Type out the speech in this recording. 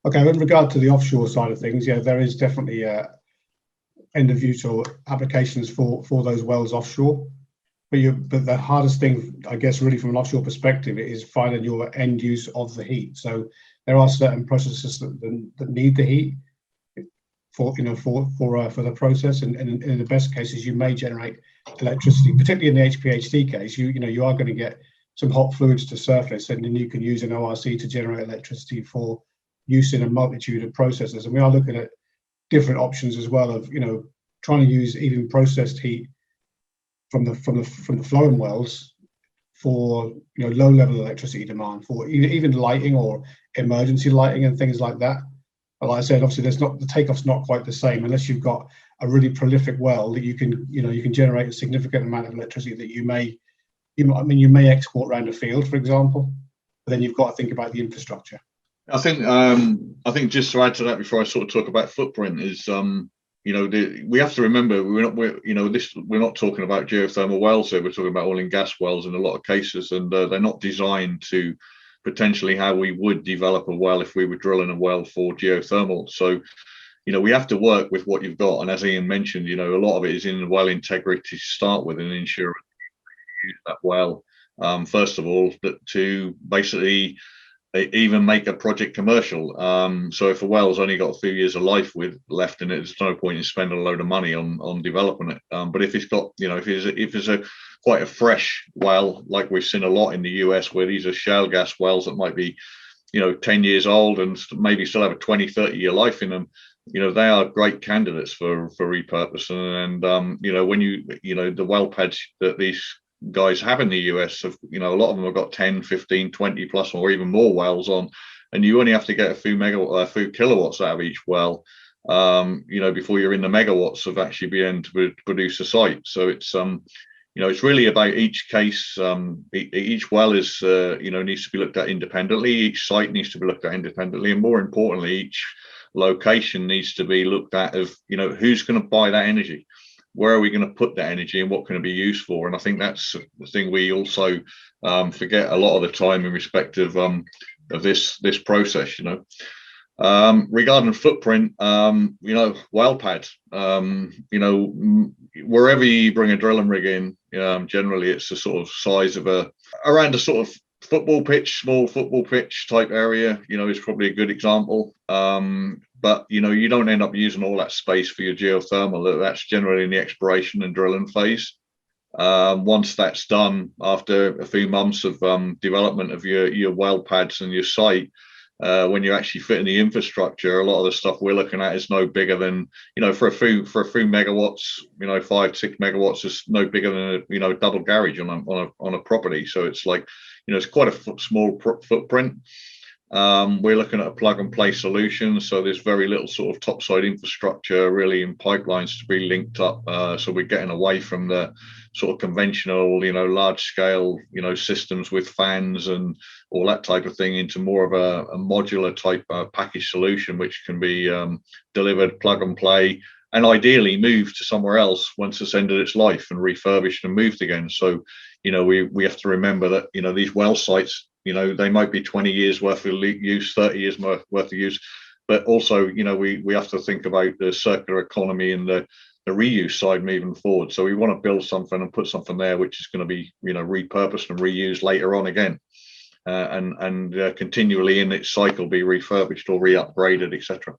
Okay, in regard to the offshore side of things, yeah, there is definitely end of use or applications for those wells offshore. But the hardest thing, I guess, really from an offshore perspective, is finding your end use of the heat. So there are certain processes that need the heat for the process, and in the best cases, you may generate electricity, particularly in the HPHT case. You are going to get some hot fluids to surface, and then you can use an ORC to generate electricity for use in a multitude of processes. And we are looking at different options as well of trying to use even processed heat from the flowing wells for low level electricity demand, for even lighting or emergency lighting and things like that. But like I said, obviously the takeoff's not quite the same unless you've got a really prolific well that you can generate a significant amount of electricity that you may export around a field, for example. But then you've got to think about the infrastructure. I think just to add to that before I sort of talk about footprint is we have to remember we're not talking about geothermal wells here. We're talking about oil and gas wells in a lot of cases, and they're not designed to potentially how we would develop a well if we were drilling a well for geothermal. So we have to work with what you've got, and as Ian mentioned, a lot of it is in the well integrity to start with, and ensure you use that well first of all to basically even make a project commercial. So if a well's only got a few years of life left in it, there's no point in spending a load of money on developing it. But if it's got, if it's a quite a fresh well, like we've seen a lot in the US, where these are shale gas wells that might be, 10 years old and maybe still have a 20, 30-year life in them, they are great candidates for repurposing. And when the well pads that these guys have in the US have, a lot of them have got 10, 15, 20 plus or even more wells on, and you only have to get a few kilowatts out of each well, before you're in the megawatts of actually being able to produce a site. So it's it's really about each case. Each well is needs to be looked at independently. Each site needs to be looked at independently, and more importantly, each location needs to be looked at of who's going to buy that energy. Where are we going to put that energy, and what can it be used for? And I think that's the thing we also forget a lot of the time in respect of this process. Regarding footprint, well pad, wherever you bring a drilling rig in, generally it's the sort of size of around a sort of small football pitch type area, is probably a good example. But you don't end up using all that space for your geothermal. That's generally in the exploration and drilling phase. Once that's done, after a few months of development of your well pads and your site, when you actually fit in the infrastructure, a lot of the stuff we're looking at is no bigger than, for a few megawatts, 5-6 megawatts is no bigger than a double garage on a property. So it's like, it's quite a small footprint. We're looking at a plug and play solution, so there's very little sort of topside infrastructure really in pipelines to be linked up. So we're getting away from the sort of conventional, large scale, systems with fans and all that type of thing into more of a modular type package solution, which can be delivered plug and play, and ideally moved to somewhere else once it's ended its life and refurbished and moved again. So we have to remember that these well sites, they might be 20 years worth of use, 30 years worth of use, but also we have to think about the circular economy and the reuse side moving forward. So we want to build something and put something there which is going to be repurposed and reused later on again, and continually in its cycle be refurbished or re-upgraded, etc.